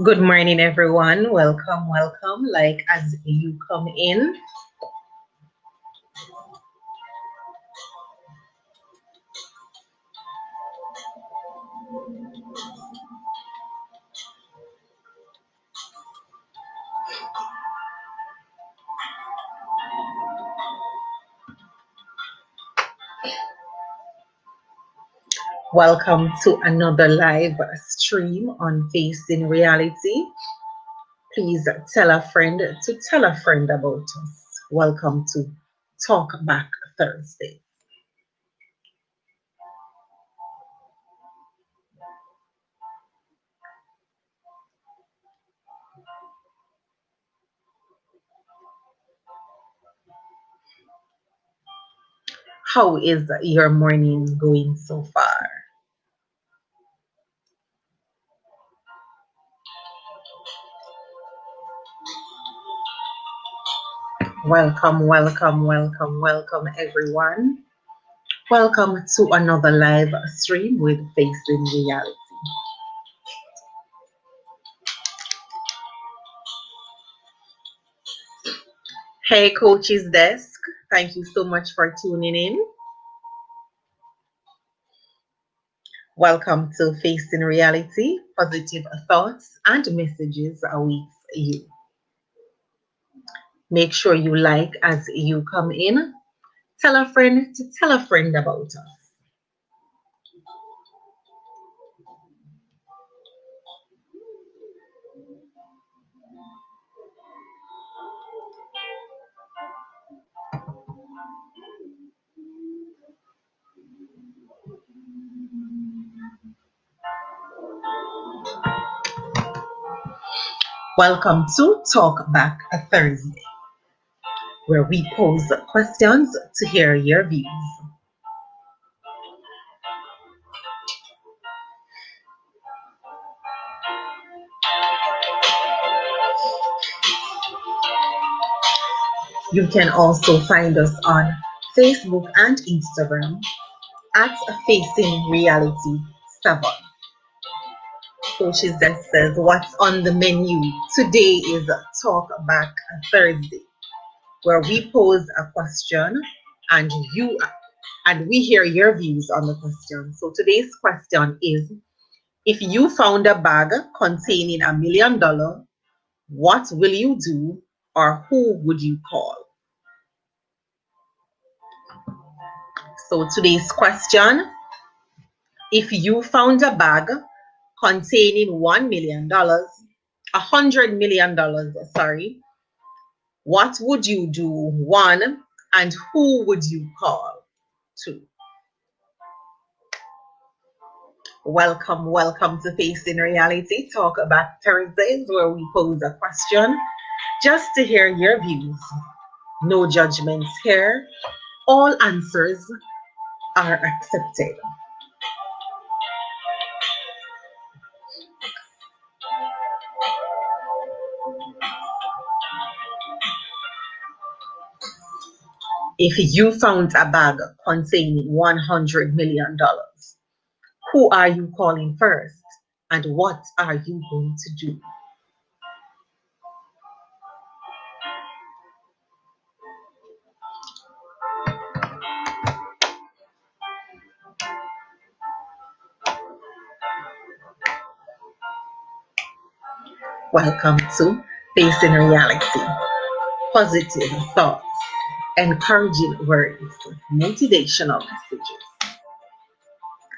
Good morning, everyone. Welcome, welcome. Like as you come in, welcome to another live stream on Facing Reality. Please tell a friend to tell a friend about us. Welcome to Talk Back Thursday. How is your morning going so far? Welcome, welcome, welcome, welcome, everyone. Welcome to another live stream with Facing Reality. Hey, Coach's Desk. Thank you so much for tuning in. Welcome to Facing Reality, positive thoughts and messages awaits you. Make sure you like as you come in. Tell a friend to tell a friend about us. Welcome to Talk Back a Thursday, where we pose questions to hear your views. You can also find us on Facebook and Instagram at Facing Reality 7. Coaches that says what's on the menu. Today is Talk Back Thursday, where we pose a question and we hear your views on the question. So today's question is, if you found a bag containing $1 million, what will you do or who would you call? So today's question, if you found a bag containing $1 million, $100 million, sorry, what would you do? One, and who would you call? Two. Welcome, welcome to Facing Reality. Talk about Thursdays, where we pose a question just to hear your views. No judgments here. All answers are accepted. If you found a bag containing $100 million, who are you calling first? And what are you going to do? Welcome to Facing Reality. Positive thoughts, encouraging words, motivational messages,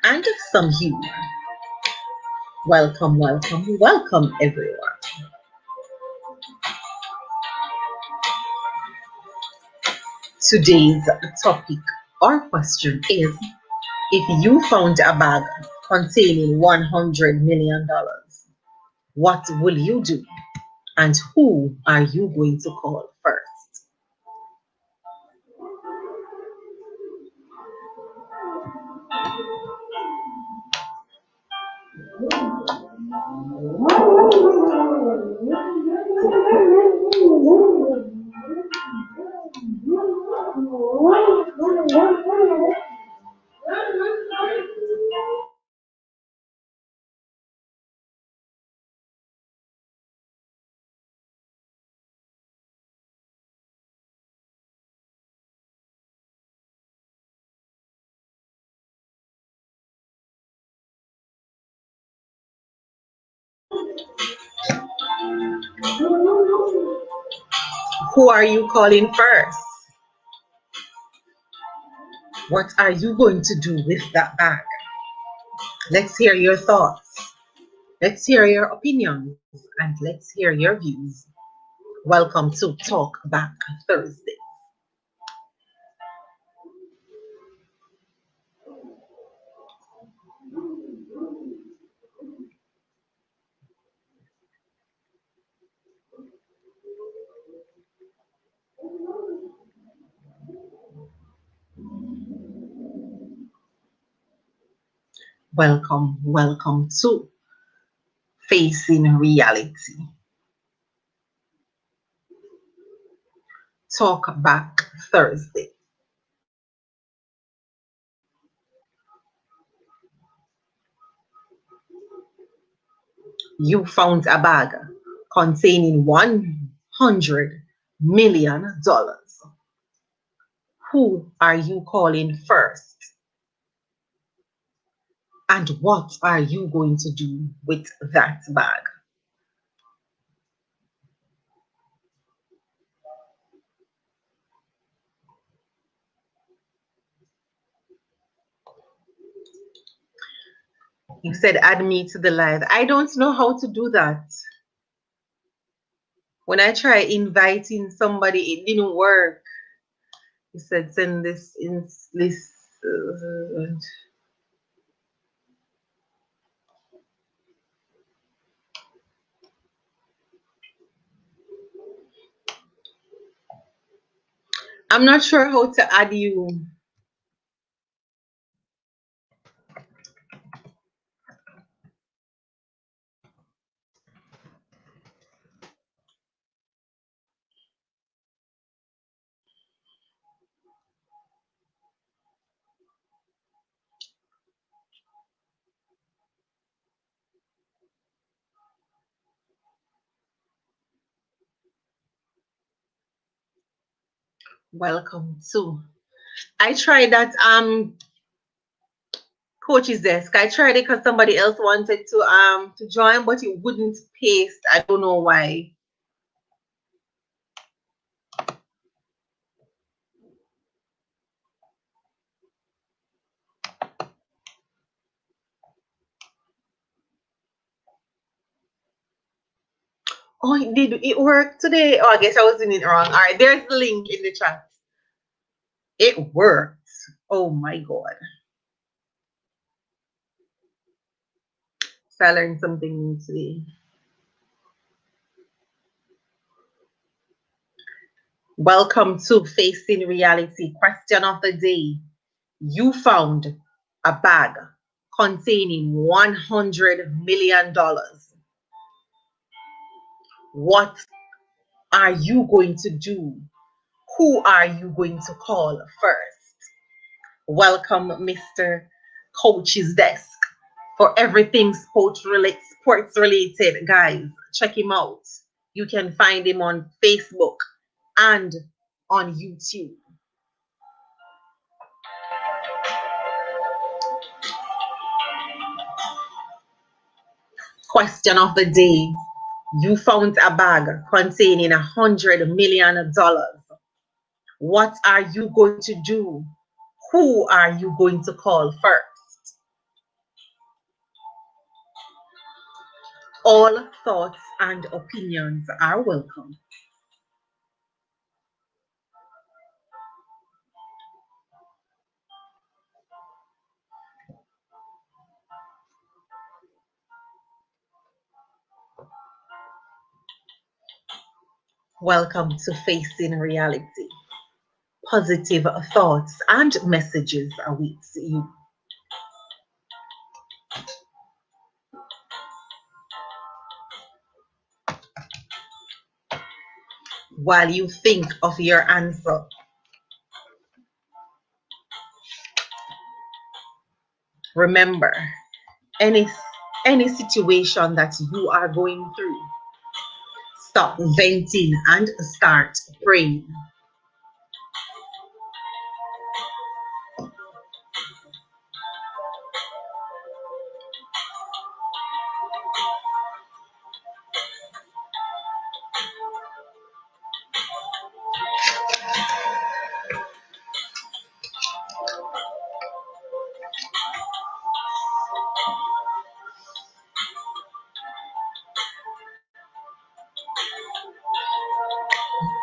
and some humor. Welcome, welcome, welcome, everyone. Today's topic or question is, if you found a bag containing $100 million, what will you do? And who are you going to call first? Who are you calling first? What are you going to do with that bag? Let's hear your thoughts. Let's hear your opinions and let's hear your views. Welcome to Talk Back Thursday. Welcome to Facing Reality. Talk Back Thursday. You found a bag containing $100 million. Who are you calling first? And what are you going to do with that bag? You said add me to the live. I don't know how to do that. When I try inviting somebody, it didn't work. He said send this in this. I'm not sure how to add you. Welcome to. I tried that coach's desk. I tried it because somebody else wanted to join, but it wouldn't paste. I don't know why. Oh, it work today? Oh, I guess I was doing it wrong. All right, there's the link in the chat. It worked. Oh my God. So I learned something new today. Welcome to Facing Reality. Question of the day. You found a bag containing $100 million. What are you going to do? Who are you going to call first? Welcome, Mr. Coach's Desk. For everything sports related, guys, check him out. You can find him on Facebook and on YouTube. Question of the day. You found a bag containing $100 million. What are you going to do? Who are you going to call first? All thoughts and opinions are welcome. Welcome to Facing Reality. Positive thoughts and messages await you. While you think of your answer, remember, any situation that you are going through, stop venting and start praying.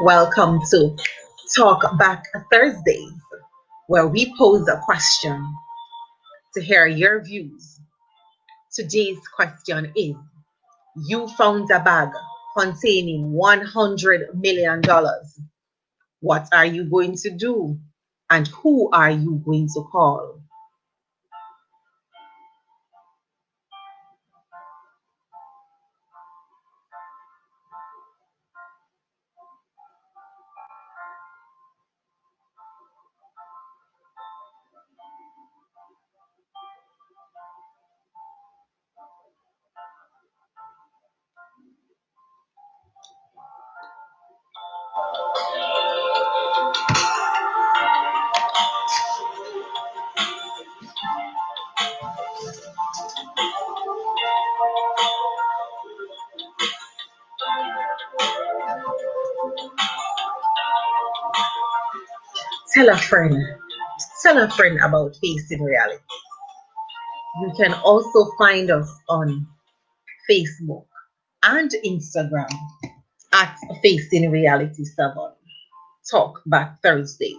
Welcome to Talk Back Thursdays, where we pose a question to hear your views. Today's question is: you found a bag containing $100 million. What are you going to do? And who are you going to call? Tell a friend. Tell a friend about Facing Reality. You can also find us on Facebook and Instagram at Facing Reality 7. Talk Back Thursdays.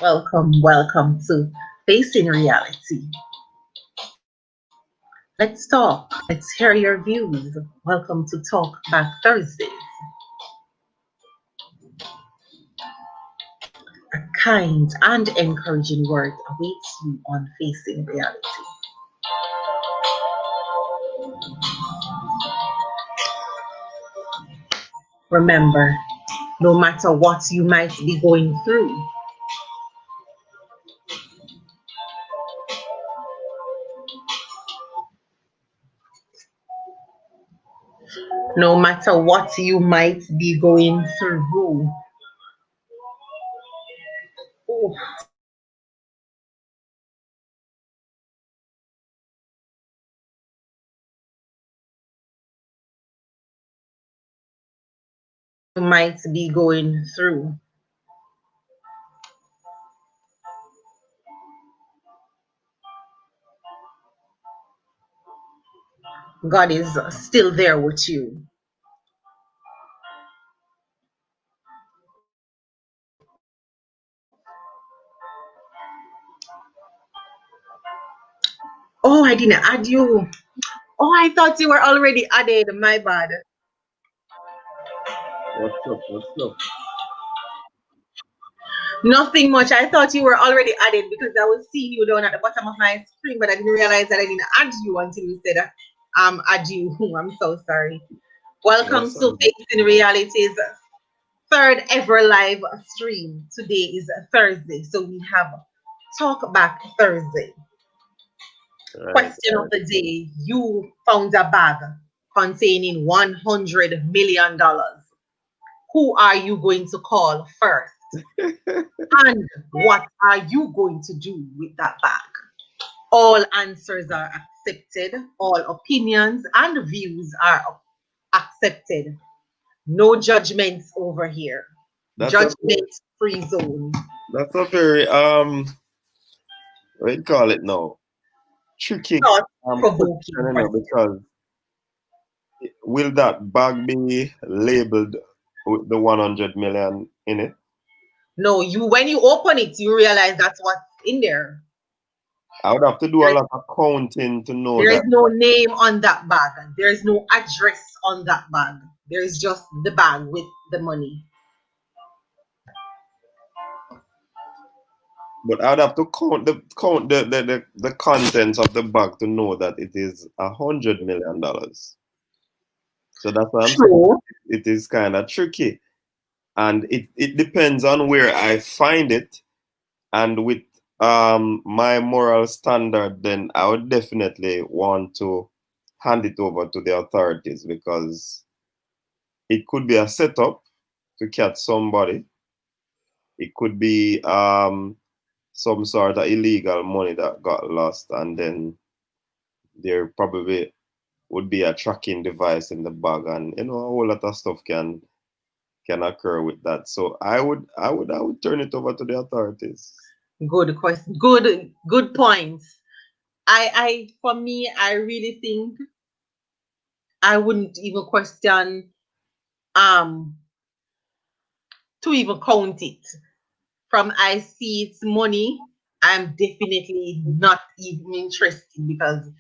Welcome to Facing Reality. Let's talk. Let's hear your views. Welcome to Talk Back Thursdays. A kind and encouraging word awaits you on Facing Reality. Remember, no matter what you might be going through, no matter what you might be going through, you might be going through, God is still there with you. Oh, I didn't add you. Oh, I thought you were already added. My bad. What's up? What's up? Nothing much. I thought you were already added because I was seeing you down at the bottom of my screen, but I didn't realize that I didn't add you until you said add you. I'm so sorry. Welcome That's to all. Facing Reality's third ever live stream. Today is Thursday, so we have Talk Back Thursday. Right, Question of right. the day: you found a bag containing $100 million. Who are you going to call first? And what are you going to do with that bag? All answers are accepted, all opinions and views are accepted. No judgments over here. That's a Judgment free zone. that's a very what do you call it now? Tricky Thought question, provoking you know, question. because will that bag be labeled with the 100 million in it? No, when you open it, you realize that's what's in there. I would have to do a lot of counting to know There is that. no name on that bag. There is no address on that bag. There is just the bag with the money. But I would have to count the contents of the bag to know that it is $100 million. So that's what I'm saying. True. It is kind of tricky, and it depends on where I find it, and with my moral standard, then I would definitely want to hand it over to the authorities because it could be a setup to catch somebody. It could be some sort of illegal money that got lost, and then there probably would be a tracking device in the bag, and a whole lot of stuff can occur with that. So I would turn it over to the authorities. Good question. Good points. For me, I really think I wouldn't even question um to even count it. From I see it's money, I'm definitely not even interested because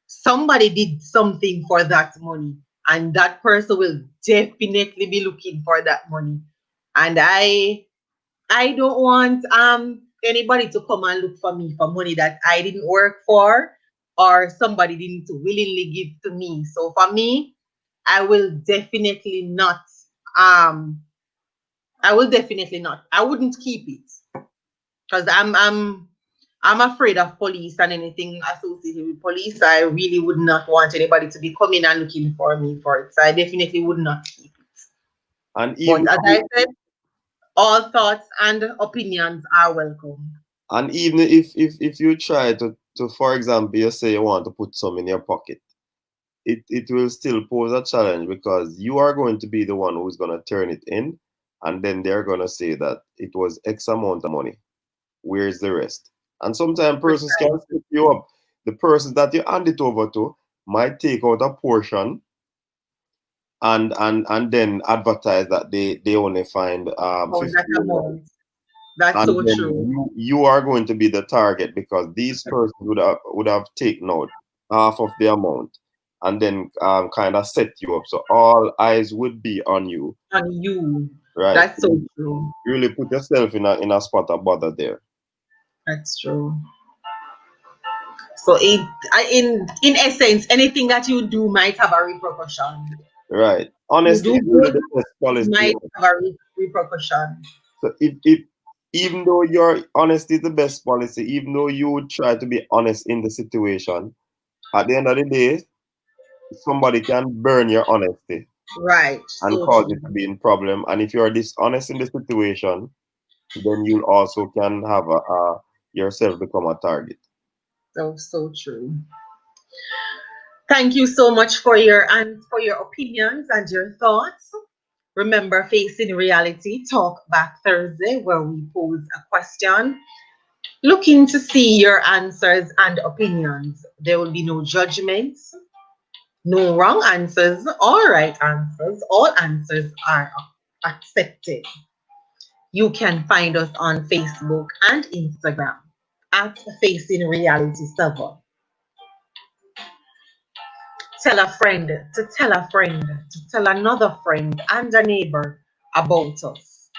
somebody did something for that money, and that person will definitely be looking for that money. And I don't want anybody to come and look for me for money that I didn't work for or somebody didn't willingly give to me. So for me, I will definitely not um I will definitely not. I wouldn't keep it because I'm afraid of police and anything associated with police. I really would not want anybody to be coming and looking for me for it. So I definitely would not keep it. And But even as I said, all thoughts and opinions are welcome. and even if you try to for example, you say you want to put some in your pocket, it will still pose a challenge because you are going to be the one who's going to turn it in, and then they're going to say that it was X amount of money. Where's the rest? And sometimes persons can Precise. set you up. The person that you hand it over to might take out a portion and then advertise that they only find Oh, 50 that million. amount. That's And so then true. you are going to be the target because these persons would have taken out half of the amount and then kind of set you up. So all eyes would be on you, On you. right? That's so true. You really put yourself in a spot of bother there. That's true. So in essence, anything that you do might have a repercussion. Right. You Honesty do is really good, the best it policy. might have a repercussion. So if even though your honesty is the best policy, even though you would try to be honest in the situation, at the end of the day, somebody can burn your honesty Right. and So cause true. it to be in problem. And if you're dishonest in the situation, then you also can have a yourself become a target. So true. Thank you so much for your opinions and your thoughts. Remember, Facing Reality Talk Back Thursday, where we pose a question, looking to see your answers and opinions. There will be no judgments, no wrong answers or right answers. All answers are accepted. You can find us on Facebook and Instagram at Facing Reality 7. Tell a friend to tell a friend to tell another friend and a neighbor about us.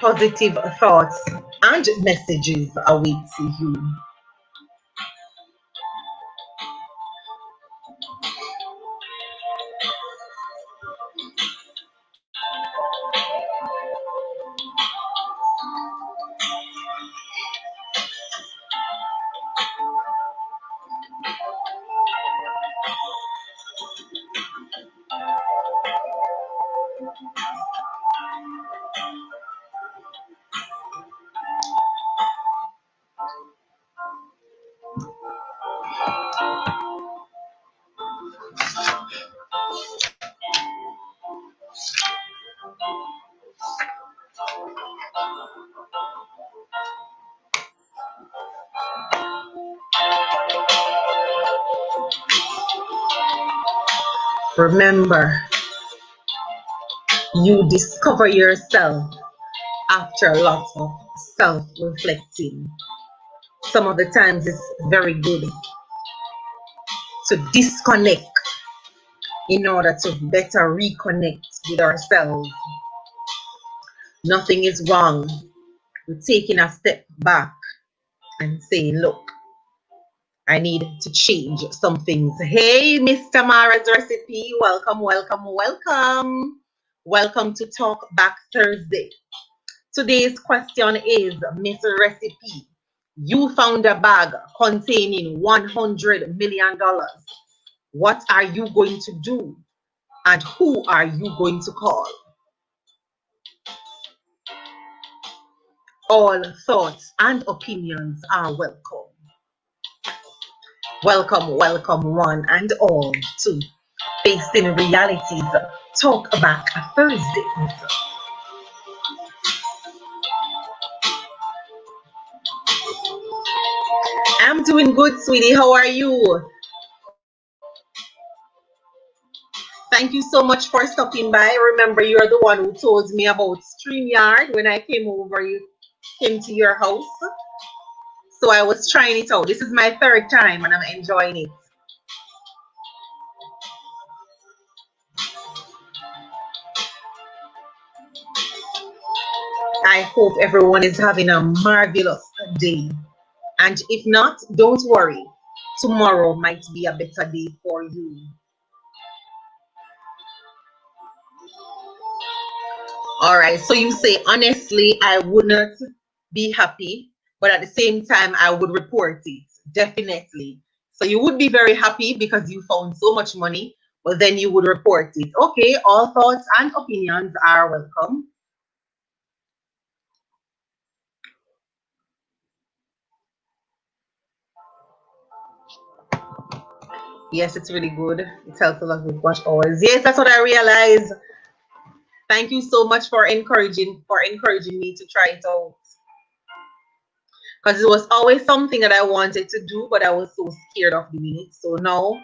Positive thoughts and messages await you. Remember, you discover yourself after a lot of self-reflecting. Some of the times it's very good to disconnect in order to better reconnect with ourselves. Nothing is wrong with taking a step back and saying, look, I need to change some things. Hey, Miss Tamara's Recipe, welcome, welcome, welcome. Welcome to Talk Back Thursday. Today's question is, Miss Recipe, you found a bag containing $100 million. What are you going to do? And who are you going to call? All thoughts and opinions are welcome. Welcome, welcome, one and all, to Facing Realities Talk Back Thursdays. I'm doing good, sweetie. How are you? Thank you so much for stopping by. Remember, you're the one who told me about StreamYard when I came over. You came to your house. So I was trying it out. This is my third time and I'm enjoying it. I hope everyone is having a marvelous day. And if not, don't worry. Tomorrow might be a better day for you. All right. So you say, honestly, I would not be happy, but at the same time, I would report it. Definitely. So you would be very happy because you found so much money, but then you would report it. Okay. All thoughts and opinions are welcome. Yes, it's really good. It helps a lot with watch hours. Yes, that's what I realized. Thank you so much for encouraging me to try it out. Because it was always something that I wanted to do, but I was so scared of doing it. So now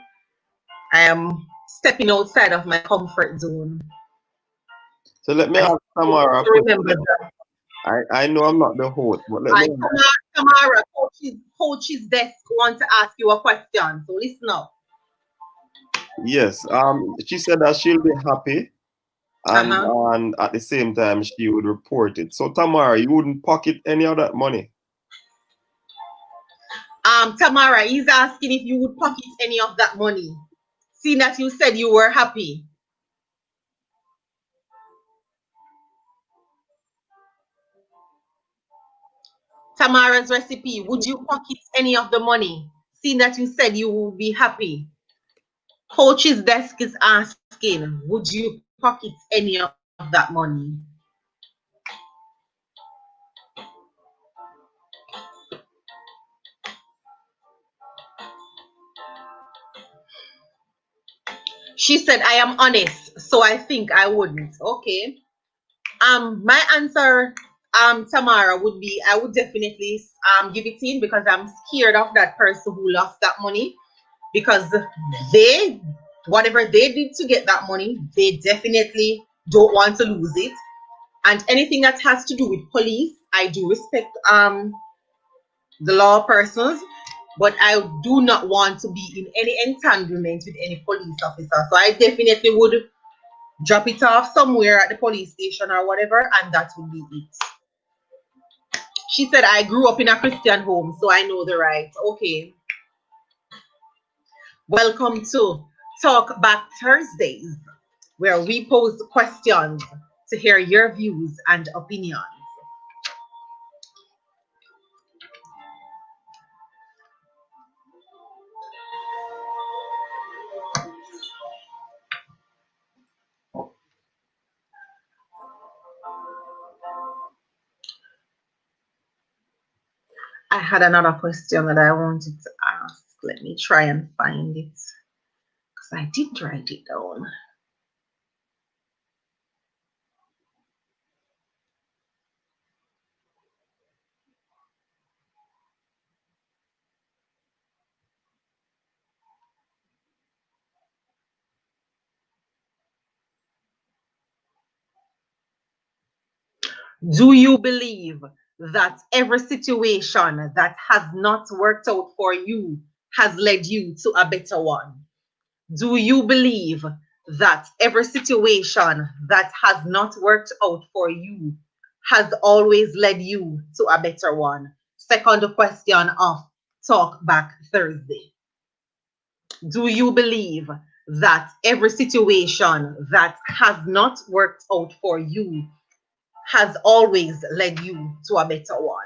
I am stepping outside of my comfort zone. So let me I ask Tamara a remember question. that. I know I'm not the host, but let me. Tamara, coach's desk want to ask you a question. So listen up. Yes. She said that she'll be happy, and Uh-huh. and at the same time she would report it. So Tamara, you wouldn't pocket any of that money. Tamara, he's asking if you would pocket any of that money. Seeing that you said you were happy. Tamara's Recipe, would you pocket any of the money? Seeing that you said you would be happy. Coach's desk is asking, would you pocket any of that money? She said, I am honest, so I think I wouldn't. Okay. My answer, Tamara, would be I would definitely give it in because I'm scared of that person who lost that money because they, whatever they did to get that money, they definitely don't want to lose it. And anything that has to do with police, I do respect the law persons, but I do not want to be in any entanglement with any police officer. So I definitely would drop it off somewhere at the police station or whatever, and that would be it. She said, I grew up in a Christian home, so I know the right. Okay. Welcome to Talk Back Thursdays, where we pose questions to hear your views and opinions. I had another question that I wanted to ask. Let me try and find it because I did write it down. Do you believe that every situation that has not worked out for you has led you to a better one? Do you believe that every situation that has not worked out for you has always led you to a better one? Second question of Talk Back Thursday. Do you believe that every situation that has not worked out for you has always led you to a better one?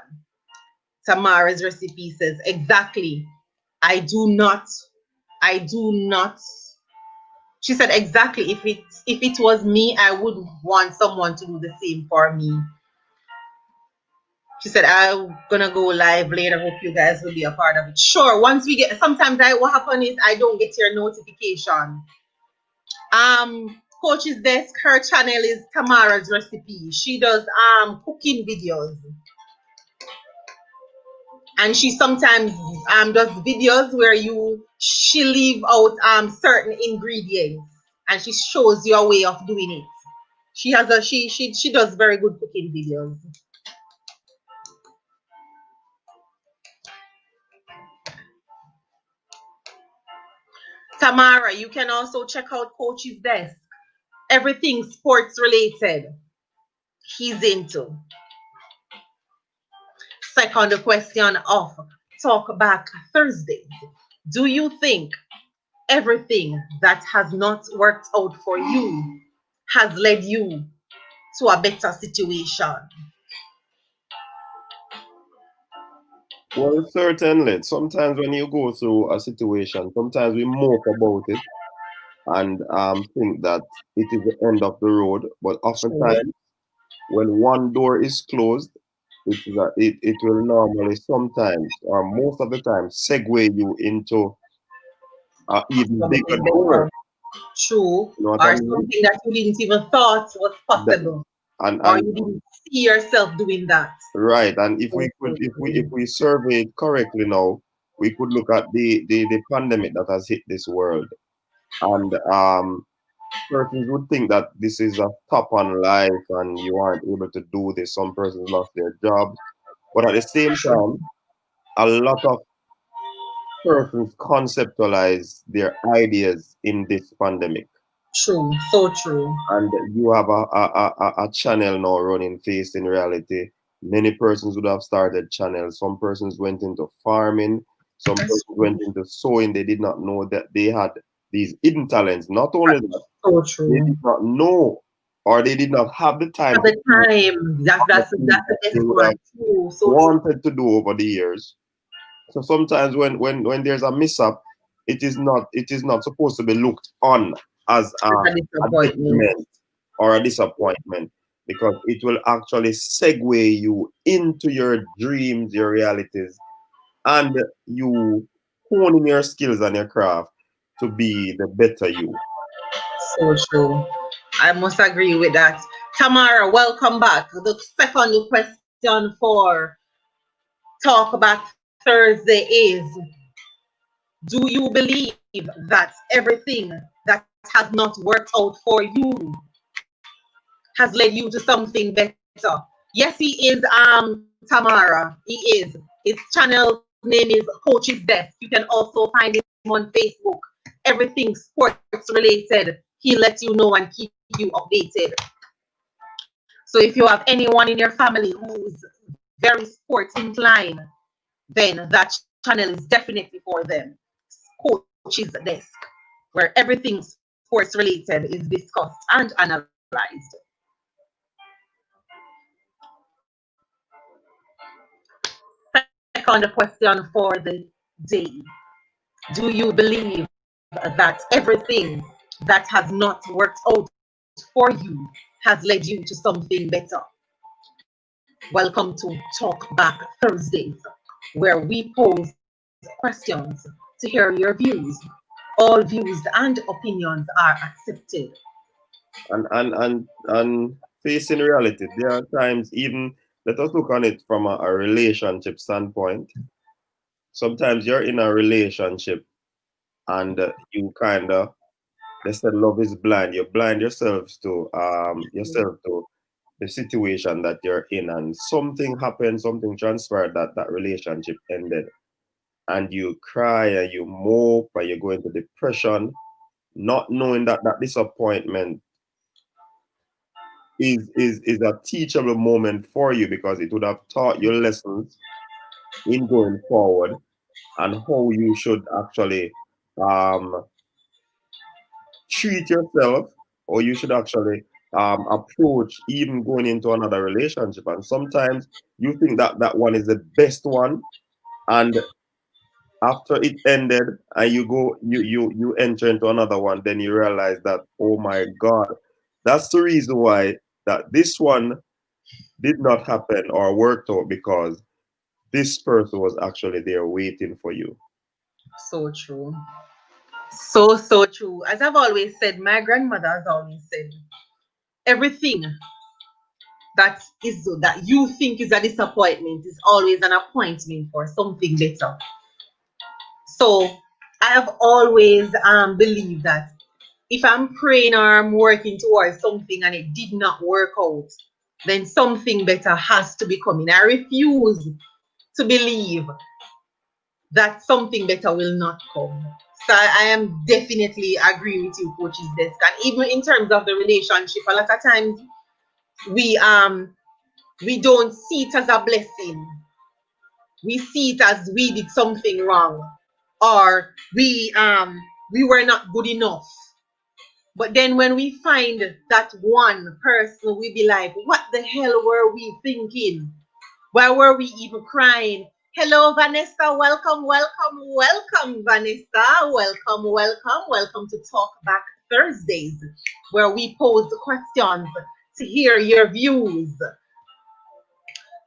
Tamara's recipe says, exactly. I do not. I do not. She said, exactly. If it was me, I would want someone to do the same for me. She said, I'm gonna go live later. Hope you guys will be a part of it. Sure. Once we get, sometimes what happens is I don't get your notification. Coach's Desk, her channel is Tamara's Recipe. She does cooking videos. And she sometimes does videos where she leave out certain ingredients and she shows you a way of doing it. She does very good cooking videos. Tamara, you can also check out Coach's Desk. Everything sports related, he's into. Second question of Talk Back Thursday. Do you think everything that has not worked out for you has led you to a better situation? Well, certainly. Sometimes when you go through a situation, sometimes we mock about it and think that it is the end of the road. But oftentimes, when one door is closed, it will normally sometimes or most of the time segue you into even bigger Something door. better. True. You know what I Or mean? something that you didn't even thought was That, possible. Or and you didn't see yourself doing that. right, and if we So, could, so if true. we survey it correctly now, we could look at the pandemic that has hit this world, and persons would think that this is a top on life, and you aren't able to do this. Some persons lost their jobs, but at the same True. time, a lot of persons conceptualize their ideas in this pandemic. True. So true. And you have a channel now running Facing Reality. Many persons would have started channels. Some persons went into farming. Some That's persons went into sewing. They did not know that they had these hidden talents. Not only that, so they true. did not know or they did not have the time At to the do time, other things that's the that they best would have one. True. So true. wanted to do over the years. So sometimes when there's a mishap, it is not supposed to be looked on as It's a a disappointment. detriment or a disappointment, because it will actually segue you into your dreams, your realities, and you honing your skills and your craft to be the better you. So true. I must agree with that. Tamara, welcome back. The second question for Talk About Thursday is, do you believe that everything that has not worked out for you has led you to something better? Yes, he is Tamara. He is. His channel's name is Coach's Desk. You can also find him on Facebook. Everything sports related, he lets you know and keep you updated. So if you have anyone in your family who's very sports inclined, then that channel is definitely for them. Coach's Desk, where everything sports related is discussed and analyzed. Second question for the day. Do you believe that everything that has not worked out for you has led you to something better? Welcome to Talk Back Thursdays, where we pose questions to hear your views. All views and opinions are accepted. And facing reality, there are times, even let us look on it from a relationship standpoint. Sometimes you're in a relationship and you kind of, they said love is blind. You blind yourself to the situation that you're in, and something happened, something transpired that that relationship ended, and you cry and you mope and you go into depression, not knowing that that disappointment is a teachable moment for you, because it would have taught you lessons in going forward and how you should actually um, treat yourself, or you should actually approach even going into another relationship. And sometimes you think that that one is the best one, and after it ended and you enter into another one, then you realize that, oh my God, that's the reason why that this one did not happen or worked out, because this person was actually there waiting for you. So true. So true. As I've always said, my grandmother has always said, everything that you think is a disappointment is always an appointment for something better. So I have always believed that if I'm praying or I'm working towards something and it did not work out, then something better has to be coming. I refuse to believe that something better will not come. So I am definitely agree with you, Coach's Desk. And even in terms of the relationship, a lot of times we we don't see it as a blessing. We see it as we did something wrong, or we were not good enough. But then when we find that one person, we be like, what the hell were we thinking? Why were we even crying? Hello, Vanessa. Welcome, welcome, welcome, Vanessa. Welcome, welcome, welcome to Talk Back Thursdays, where we pose the questions to hear your views.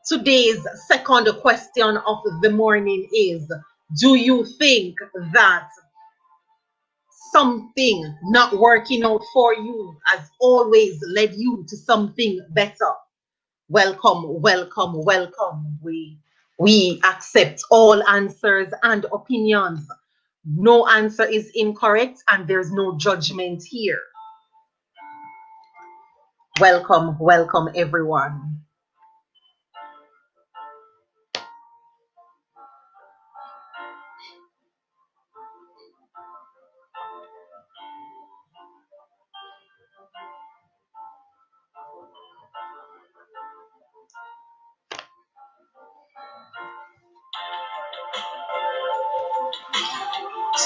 Today's second question of the morning is, do you think that something not working out for you has always led you to something better? Welcome, welcome, welcome. We accept all answers and opinions. No answer is incorrect, and there's no judgment here. Welcome, welcome, everyone.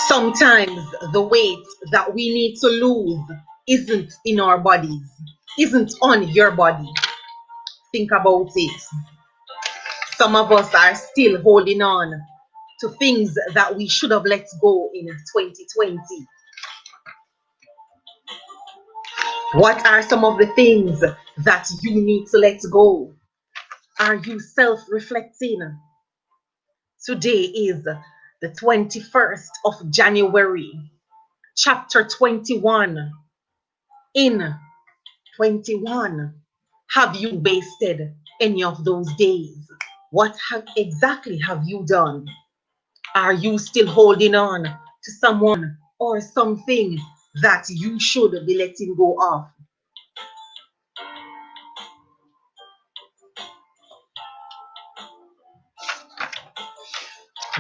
Sometimes the weight that we need to lose isn't in our bodies, isn't on your body. Think about it. Some of us are still holding on to things that we should have let go in 2020. What are some of the things that you need to let go? Are you self reflecting? Today is the 21st of January, chapter 21. In 21, have you wasted any of those days? What exactly have you done? Are you still holding on to someone or something that you should be letting go of?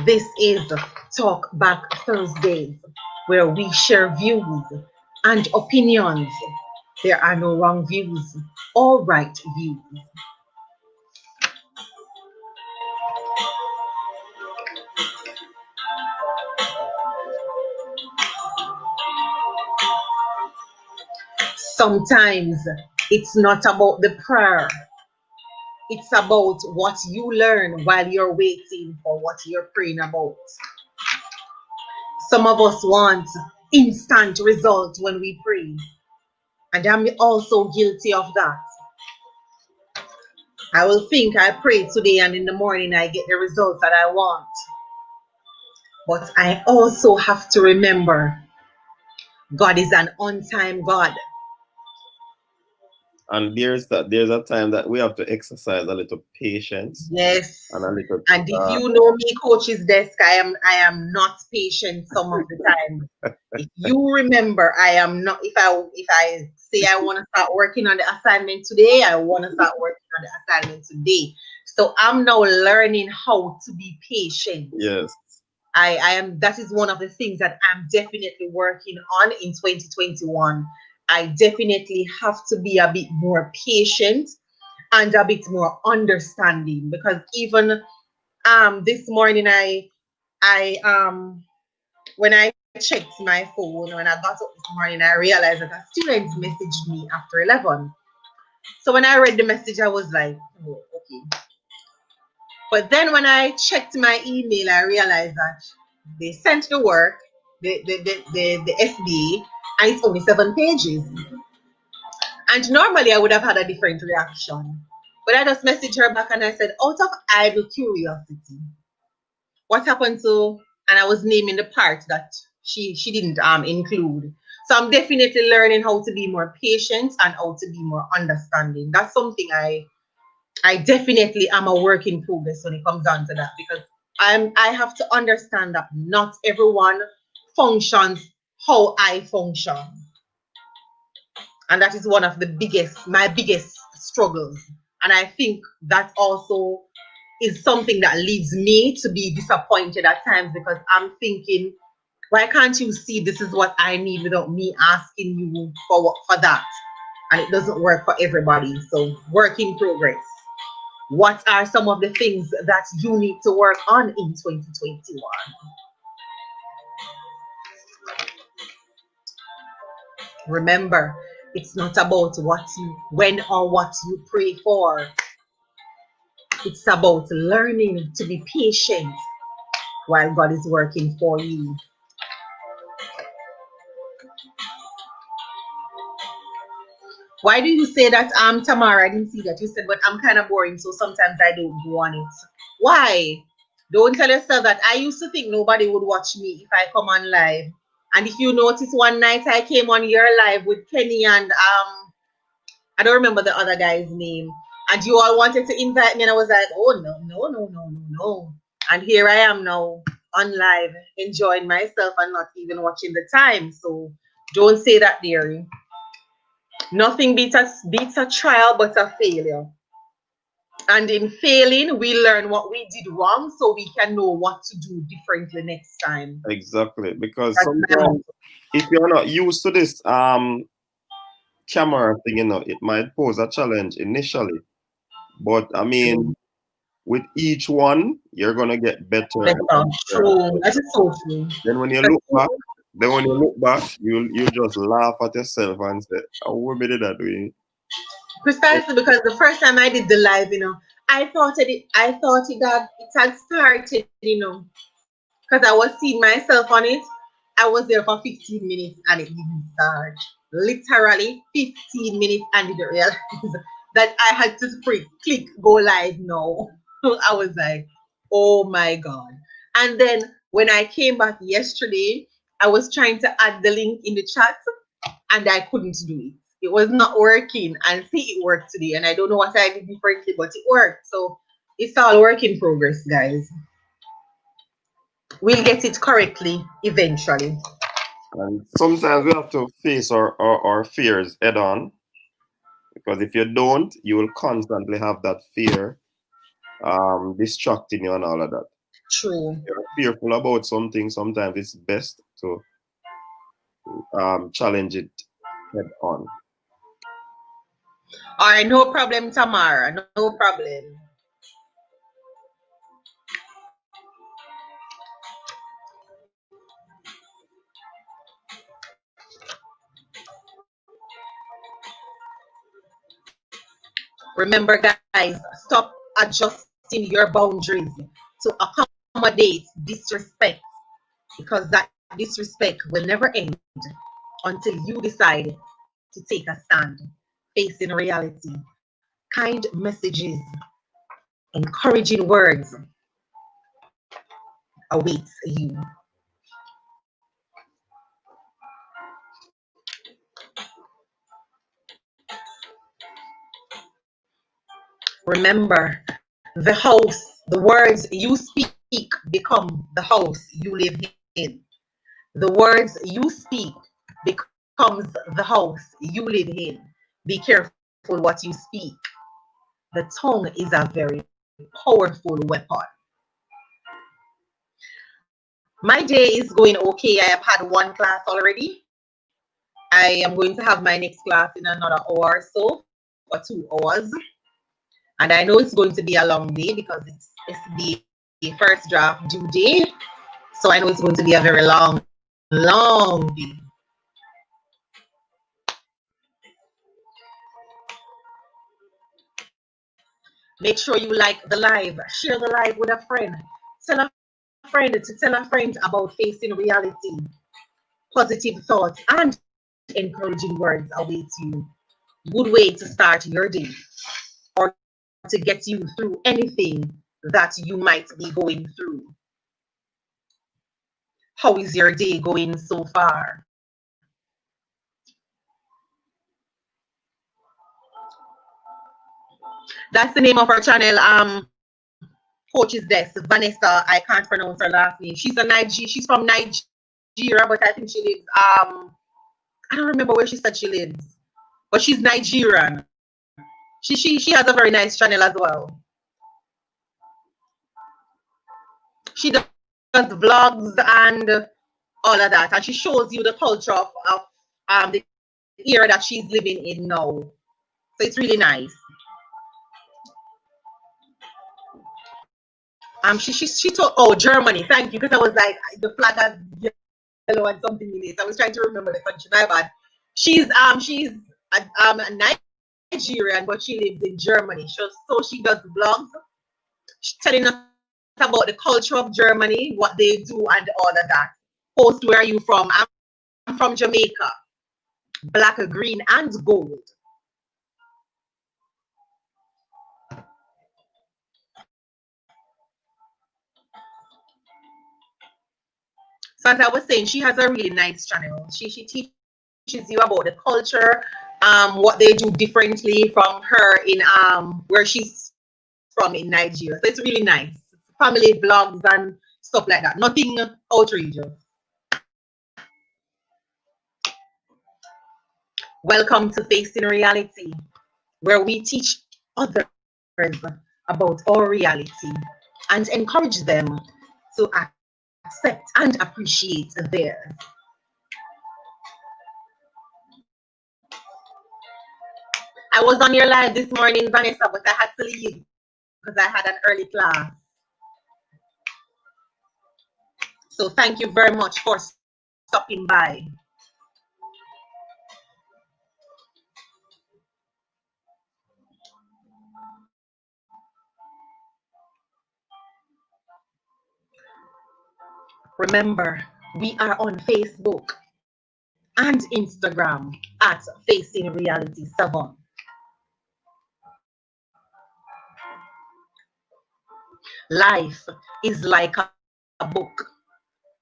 This is Talk Back Thursdays, where we share views and opinions. There are no wrong views or right views. Sometimes it's not about the prayer, it's about what you learn while you're waiting for what you're praying about. Some of us want instant results when we pray, and I'm also guilty of that. I will think I prayed today, and in the morning I get the results that I want. But I also have to remember God is an on-time God. And there's a time that we have to exercise a little patience. Yes. And a little. And if you know me, Coach's Desk, I am not patient some of the time. If you remember, I am not. If I say I want to start working on the assignment today, I want to start working on the assignment today. So I'm now learning how to be patient. Yes. I am. That is one of the things that I'm definitely working on in 2021. I definitely have to be a bit more patient and a bit more understanding, because even this morning I when I checked my phone, when I got up this morning, I realized that a student messaged me after 11. So when I read the message, I was like, oh, okay. But then when I checked my email, I realized that they sent the work, the SBA, and it's only 7 pages. And normally I would have had a different reaction. But I just messaged her back and I said, out of idle curiosity, what happened to, and I was naming the part that she didn't include. So I'm definitely learning how to be more patient and how to be more understanding. That's something I definitely am a work in progress when it comes down to that, because I have to understand that not everyone functions how I function. And that is one of the my biggest struggles. And I think that also is something that leads me to be disappointed at times, because I'm thinking, why can't you see this is what I need without me asking you for that? And it doesn't work for everybody. So work in progress. What are some of the things that you need to work on in 2021? Remember, it's not about when or what you pray for. It's about learning to be patient while God is working for you. Why do you say that, Tamara? I didn't see that. You said, but I'm kind of boring, so sometimes I don't go on it. Why? Don't tell yourself that. I used to think nobody would watch me if I come on live. And if you notice, one night I came on your live with Kenny and I don't remember the other guy's name. And you all wanted to invite me, and I was like, oh no, no, no, no, no, no. And here I am now on live, enjoying myself and not even watching the time. So don't say that, dearie. Nothing beats a trial but a failure. And in failing, we learn what we did wrong so we can know what to do differently next time. Exactly. Because sometimes if you're not used to this camera thing, it might pose a challenge initially. But I mean, with each one, you're gonna get better. True. That is so true. Then when you look back, you just laugh at yourself and say, "Oh, what did I do?" Precisely, because the first time I did the live, I thought it had started, because I was seeing myself on it. I was there for 15 minutes and it didn't start. Literally 15 minutes, and didn't realize that I had to click go live now. I was like, oh my God. And then when I came back yesterday, I was trying to add the link in the chat and I couldn't do it. It was not working, and see, it worked today. And I don't know what I did differently, but it worked. So it's all work in progress, guys. We'll get it correctly eventually. And sometimes we have to face our fears head on, because if you don't, you will constantly have that fear distracting you and all of that. True. If you're fearful about something, sometimes it's best to challenge it head on. All right, no problem, Tamara. No problem. Remember, guys, stop adjusting your boundaries to accommodate disrespect, because that disrespect will never end until you decide to take a stand, facing reality. Kind messages, encouraging words awaits you. Remember, the words you speak become the house you live in. The words you speak becomes the house you live in. Be careful what you speak. The tongue is a very powerful weapon. My day is going okay. I have had one class already. I am going to have my next class in another hour or so, for 2 hours. And I know it's going to be a long day because it's the first draft due day. So I know it's going to be a very long, long day. Make sure you like the live, share the live with a friend. Tell a friend to tell a friend about facing reality, positive thoughts, and encouraging words await you. Good way to start your day or to get you through anything that you might be going through. How is your day going so far? That's the name of our channel. Coach's Desk, Vanessa. I can't pronounce her last name. She's from Nigeria, but I think she lives. I don't remember where she said she lives, but she's Nigerian. She has a very nice channel as well. She does vlogs and all of that, and she shows you the culture of the era that she's living in now. So it's really nice. She told, oh, Germany. Thank you, because I was like, the flag has yellow and something in it. I was trying to remember the country. My bad. She's a Nigerian, but she lives in Germany. So she does vlogs telling us about the culture of Germany, what they do, and all of that. Post, where are you from? I'm from Jamaica. Black, green, and gold. So as I was saying, she has a really nice channel. She teaches you about the culture, what they do differently from her in where she's from in Nigeria. So it's really nice. Family vlogs and stuff like that. Nothing outrageous. Welcome to Facing Reality, where we teach others about our reality and encourage them to accept and appreciate theirs. I was on your live this morning, Vanessa, but I had to leave because I had an early class. So thank you very much for stopping by. Remember, we are on Facebook and Instagram at Facing Reality 7. Life is like a book.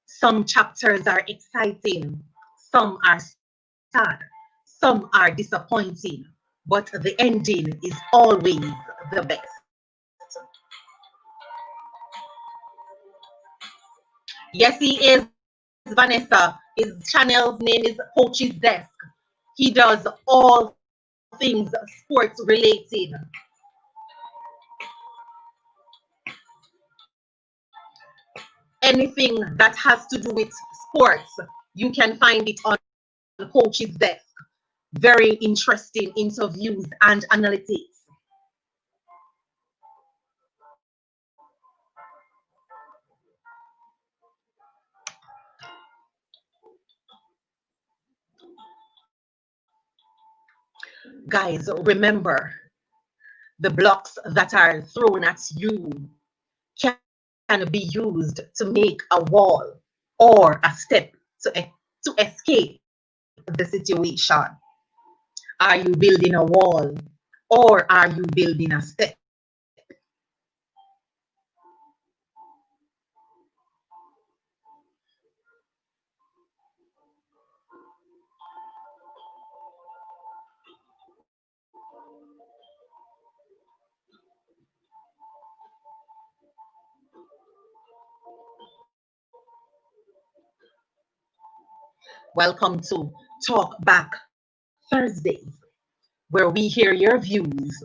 Some chapters are exciting, some are sad, some are disappointing, but the ending is always the best. Yes, he is, Vanessa. His channel's name is Coach's Desk. He does all things sports related. Anything that has to do with sports, you can find it on Coach's Desk. Very interesting interviews and analytics. Guys, remember, the blocks that are thrown at you can be used to make a wall or a step to escape the situation. Are you building a wall or are you building a step? Welcome to Talk Back Thursdays, where we hear your views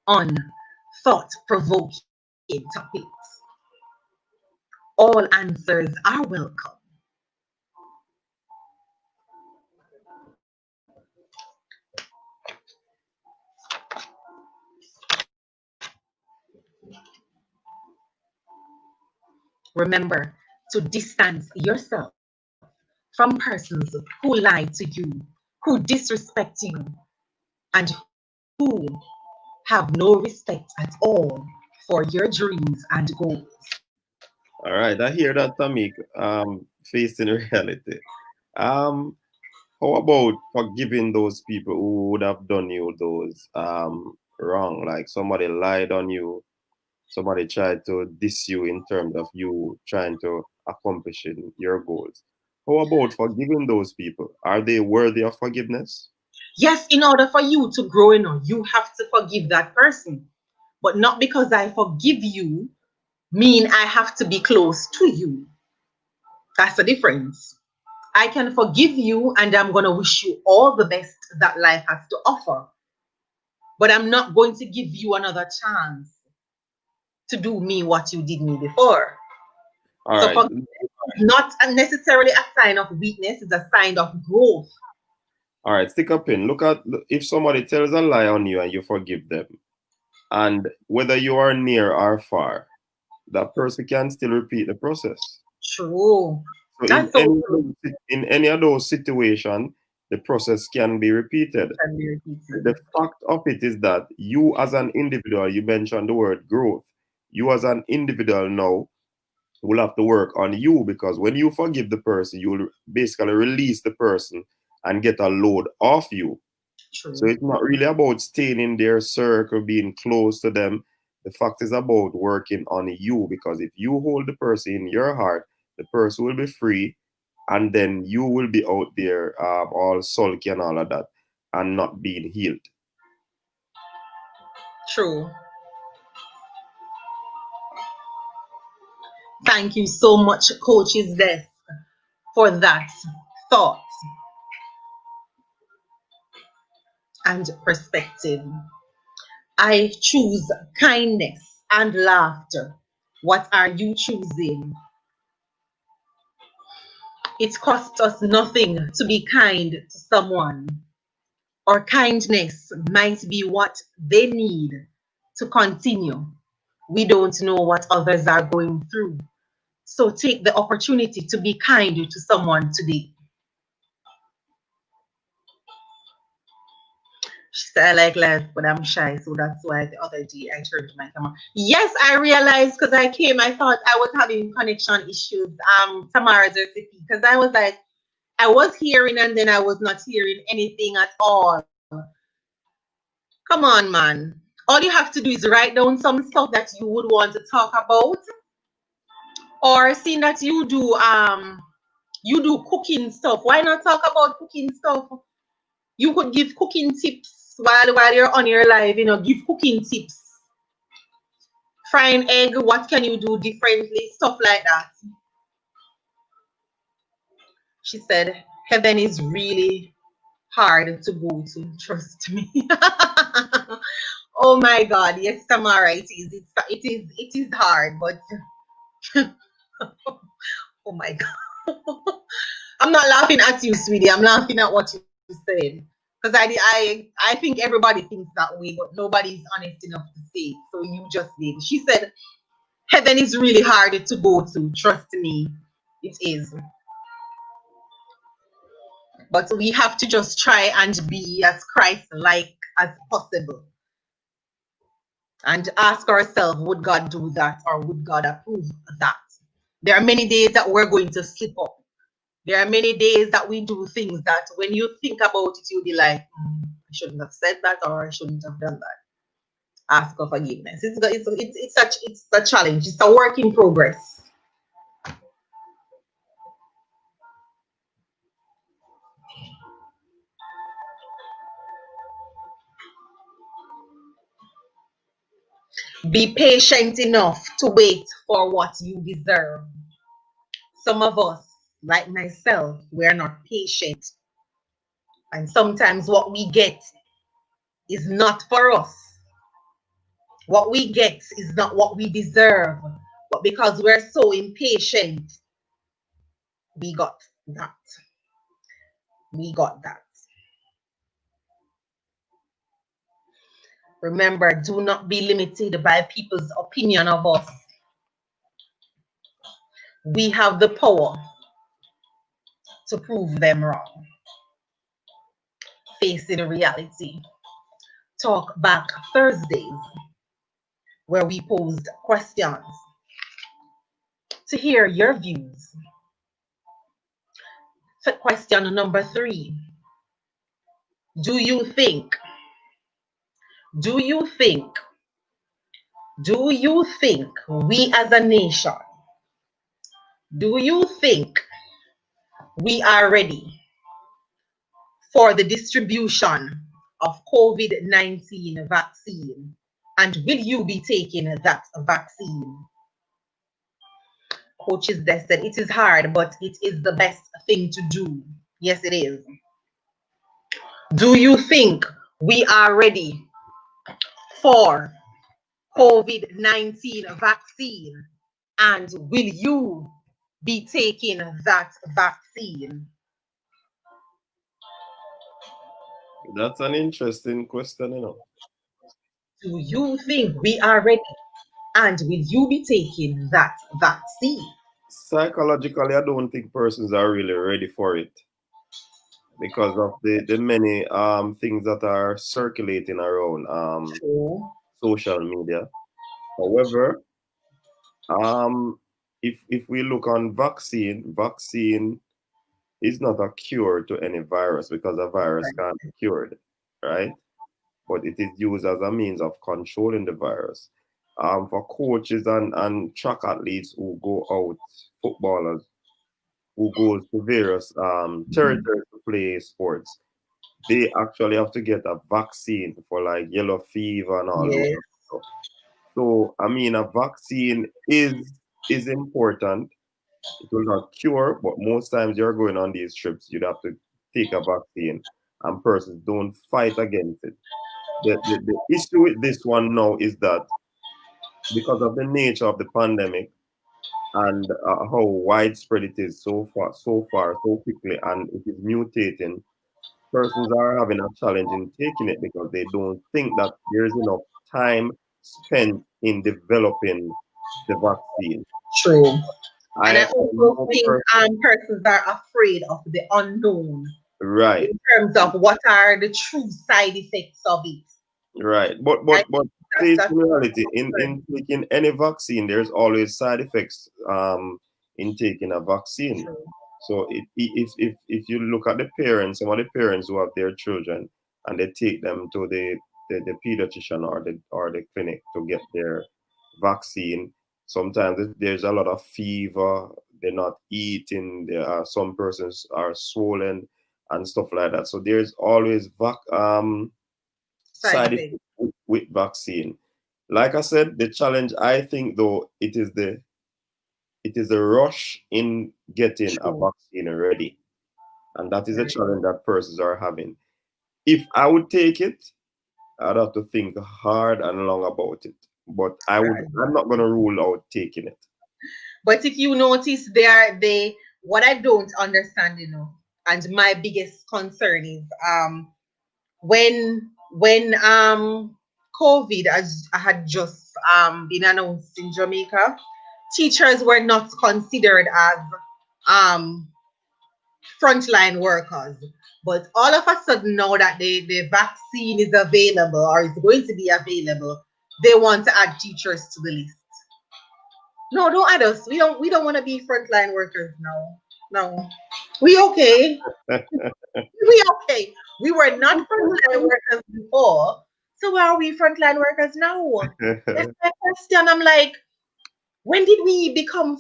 on thought-provoking topics. All answers are welcome. Remember to distance yourself from persons who lie to you, who disrespect you, and who have no respect at all for your dreams and goals. All right, I hear that, Tamik. Facing reality. Um, how about forgiving those people who would have done you those wrong? Like somebody lied on you, somebody tried to diss you in terms of you trying to accomplish your goals. How about forgiving those people? Are they worthy of forgiveness? Yes, in order for you to grow, you have to forgive that person. But not because I forgive you mean I have to be close to you. That's the difference. I can forgive you and I'm going to wish you all the best that life has to offer. But I'm not going to give you another chance to do me what you did me before. All So right. forgiveness is not necessarily a sign of weakness, it's a sign of growth. All right, stick a pin. Look at if somebody tells a lie on you and you forgive them, and whether you are near or far, that person can still repeat the process. True. So That's so true. in any of those situations, the process can be repeated. Can be repeated. The fact of it is that you as an individual, you mentioned the word growth. You as an individual now will have to work on you, because when you forgive the person, you will basically release the person and get a load off you. So True. it's not really about staying in their circle, being close to them. The fact is about working on you, because if you hold the person in your heart, the person will be free, and then you will be out there all sulky and all of that and not being healed. True. Thank you so much, Coach's Desk, for that thought and perspective. I choose kindness and laughter. What are you choosing? It costs us nothing to be kind to someone, or kindness might be what they need to continue. We don't know what others are going through. So take the opportunity to be kind to someone today. She said, I like life, but I'm shy. So that's why the other day I turned my camera. Yes, I realized because I came, I thought I was having connection issues. Tamara's recipe. Because I was like, I was hearing and then I was not hearing anything at all. Come on, man. All you have to do is write down some stuff that you would want to talk about. Or seeing that you do cooking stuff. Why not talk about cooking stuff? You could give cooking tips while you're on your live, give cooking tips. Frying egg, what can you do differently? Stuff like that. She said, heaven is really hard to go to, trust me. Oh my God, yes, Tamara, it is hard, but oh my God. I'm not laughing at you, sweetie. I'm laughing at what you said. Because I think everybody thinks that way, but nobody's honest enough to say it. So you just did. She said, heaven is really hard to go to. Trust me, it is. But we have to just try and be as Christ-like as possible. And ask ourselves, would God do that or would God approve that? There are many days that we're going to slip up. There are many days that we do things that when you think about it, you'll be like, I shouldn't have said that or I shouldn't have done that. Ask for forgiveness. It's a challenge. It's a work in progress. Be patient enough to wait for what you deserve. Some of us like myself, we're not patient. And sometimes what we get is not for us. What we get is not what we deserve. But because we're so impatient, we got that. We got that. Remember, do not be limited by people's opinion of us. We have the power to prove them wrong. Facing reality. Talk back Thursdays, where we posed questions to hear your views. So question number 3. Do you think, do you think, do you think we as a nation, do you think we are ready for the distribution of COVID-19 vaccine? And will you be taking that vaccine? Coaches Des said it is hard, but it is the best thing to do. Yes, it is. Do you think we are ready for COVID-19 vaccine? And will you be taking that vaccine? That's an interesting question, you know. Do you think we are ready? And will you be taking that vaccine? Psychologically, I don't think persons are really ready for it because of the many things that are circulating around True. social media. However, um, if we look on vaccine is not a cure to any virus because a virus Right. can't be cured, right? But it is used as a means of controlling the virus. For coaches and track athletes who go out, footballers who goes to various territories to play sports, they actually have to get a vaccine for like yellow fever and all those Yes. stuff. So I mean, a vaccine is important. It will not cure, but most times you're going on these trips, you'd have to take a vaccine, and persons don't fight against it. The issue with this one now is that because of the nature of the pandemic and how widespread it is so quickly, and it is mutating, persons are having a challenge in taking it because they don't think that there's enough time spent in developing the vaccine. True. And I I also know think persons are afraid of the unknown right, in terms of what are the true side effects of it. right. I But think face that's in reality, concern. in taking any vaccine, there's always side effects in taking a vaccine. True. So if you look at the parents, some of the parents who have their children and they take them to the pediatrician or the clinic to get their vaccine, sometimes there's a lot of fever, they're not eating, there are some persons are swollen and stuff like that. So there's always Side side effects. effects with vaccine. Like I said, the challenge I think though it is the rush in getting a True. vaccine ready. And that is a Right. challenge that persons are having. If I would take it, I'd have to think hard and long about it. But Right. I'm not gonna rule out taking it. But if you notice, they what I don't understand, and my biggest concern is when COVID had just been announced in Jamaica, teachers were not considered as um frontline workers. But all of a sudden, now that the vaccine is available or is going to be available, they want to add teachers to the list. No, don't add us. We don't want to be frontline workers now. No. We okay. We okay. We were not frontline workers before. So why are we frontline workers now? That's my question. I'm like, when did we become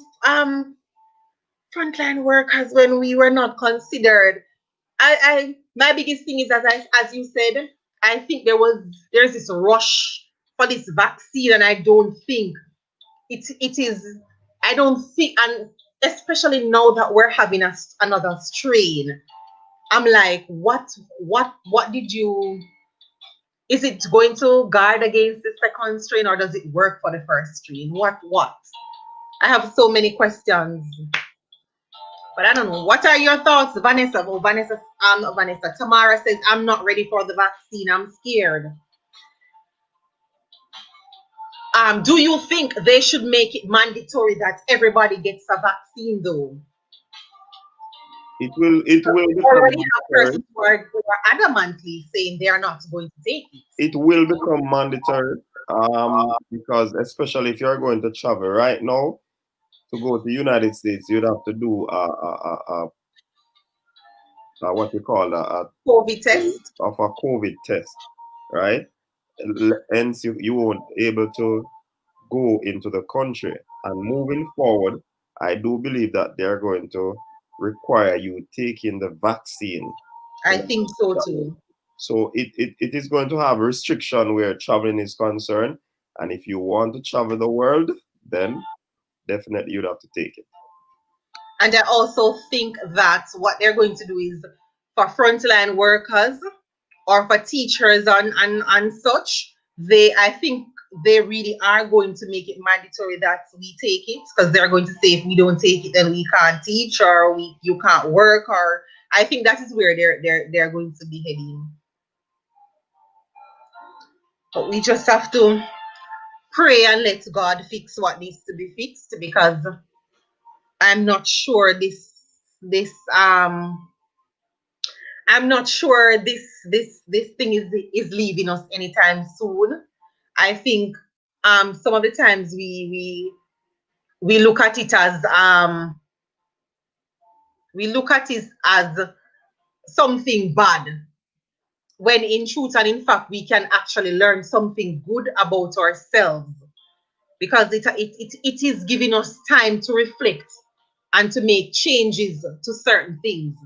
frontline workers when we were not considered? I my biggest thing is as you said, I think there's this rush for this vaccine, and I don't think it is. I don't think, and especially now that we're having another strain. I'm like, what did you? Is it going to guard against the second strain, or does it work for the first strain? What? I have so many questions, but I don't know. What are your thoughts, Vanessa? Oh, Vanessa. Tamara says, I'm not ready for the vaccine. I'm scared. Do you think they should make it mandatory that everybody gets a vaccine, though? It will We become already have mandatory. persons who are adamantly saying they are not going to take it. It will become mandatory. Because especially if you're going to travel right now to go to the United States, you'd have to do what you call COVID test. a COVID test, right? Hence, you won't able to go into the country. And moving forward, I do believe that they're going to require you taking the vaccine. I think so too. So it is going to have restriction where traveling is concerned. And if you want to travel the world, then definitely you'd have to take it. And I also think that what they're going to do is for frontline workers or for teachers and such, I think they really are going to make it mandatory that we take it, because they're going to say if we don't take it then we can't teach, or you can't work, or I think that is where they're going to be heading. But we just have to pray and let God fix what needs to be fixed, because I'm not sure this I'm not sure this thing is leaving us anytime soon. I think some of the times we look at it as something bad, when in truth and in fact we can actually learn something good about ourselves, because it is giving us time to reflect and to make changes to certain things.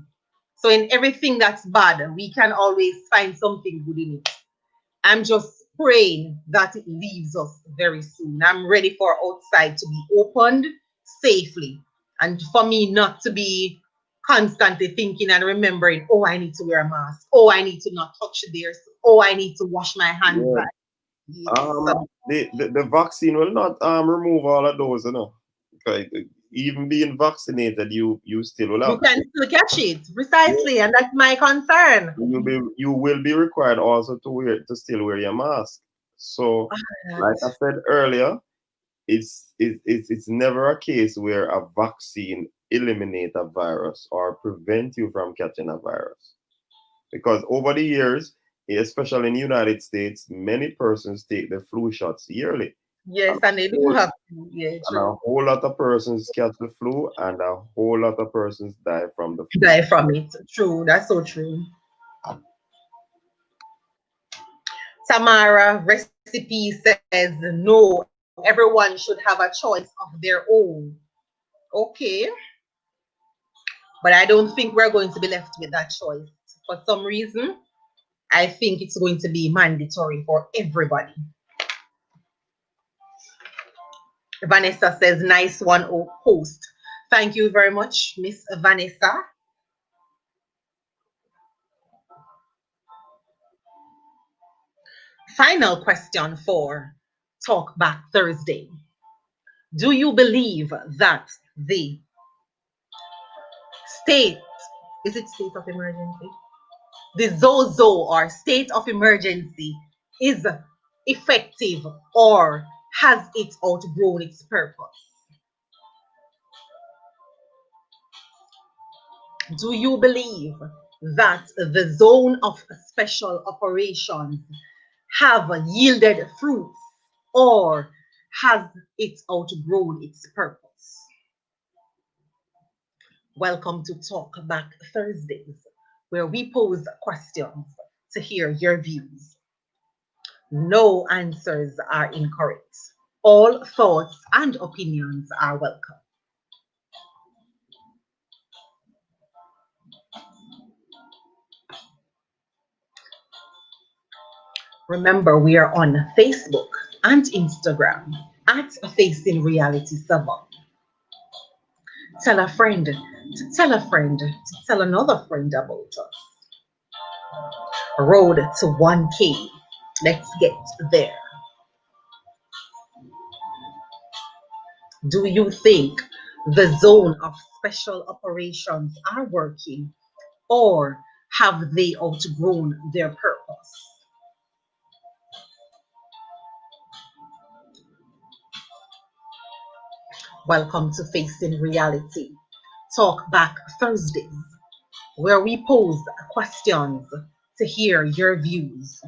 So in everything that's bad, we can always find something good in it. I'm just praying that it leaves us very soon. I'm ready for outside to be opened safely, and for me not to be constantly thinking and remembering, oh, I need to wear a mask. Oh, I need to not touch this. Oh, I need to wash my hands. Yeah. So, The vaccine will not remove all of those, Okay. Even being vaccinated, you still will you have can still catch it precisely, and that's my concern. you will be required also to still wear your mask. So, like I said earlier, it's never a case where a vaccine eliminate a virus or prevent you from catching a virus. Because over the years, especially in the United States, many persons take the flu shots yearly. Yes, And and they do have to. Yeah, a true. whole lot of persons catch the flu, and a whole lot of persons die from the flu. Die from it. True. That's so true. Tamara Recipe says no, everyone should have a choice of their own. Okay. But I don't think we're going to be left with that choice. For some reason, I think it's going to be mandatory for everybody. Vanessa says, nice one, host. Thank you very much, Miss Vanessa. Final question for Talk Back Thursday. Do you believe that the state, is it state of emergency? The ZOZO, or state of emergency, is effective, or has it outgrown its purpose? Do you believe that the zone of special operations have yielded fruits, or has it outgrown its purpose? Welcome to Talk Back Thursdays, where we pose questions to hear your views. No answers are incorrect. All thoughts and opinions are welcome. Remember, we are on Facebook and Instagram at Facing Reality 7. tell a friend, to tell a friend, to tell another friend about us. Road to 1K. Let's get there. Do you think the zone of special operations are working, or have they outgrown their purpose? Welcome to Facing Reality. Talk Back Thursdays, where we pose questions to hear your views.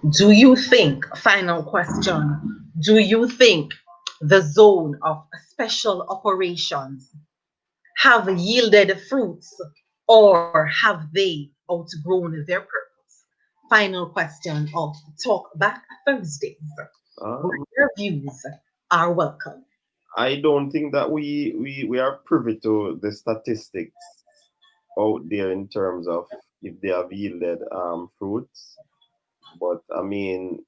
Do you think, final question, do you think the zone of special operations have yielded fruits, or have they outgrown their purpose? Final question of Talk Back Thursdays, where Um, your views are welcome. I don't think that we are privy to the statistics out there in terms of if they have yielded fruits. But I mean,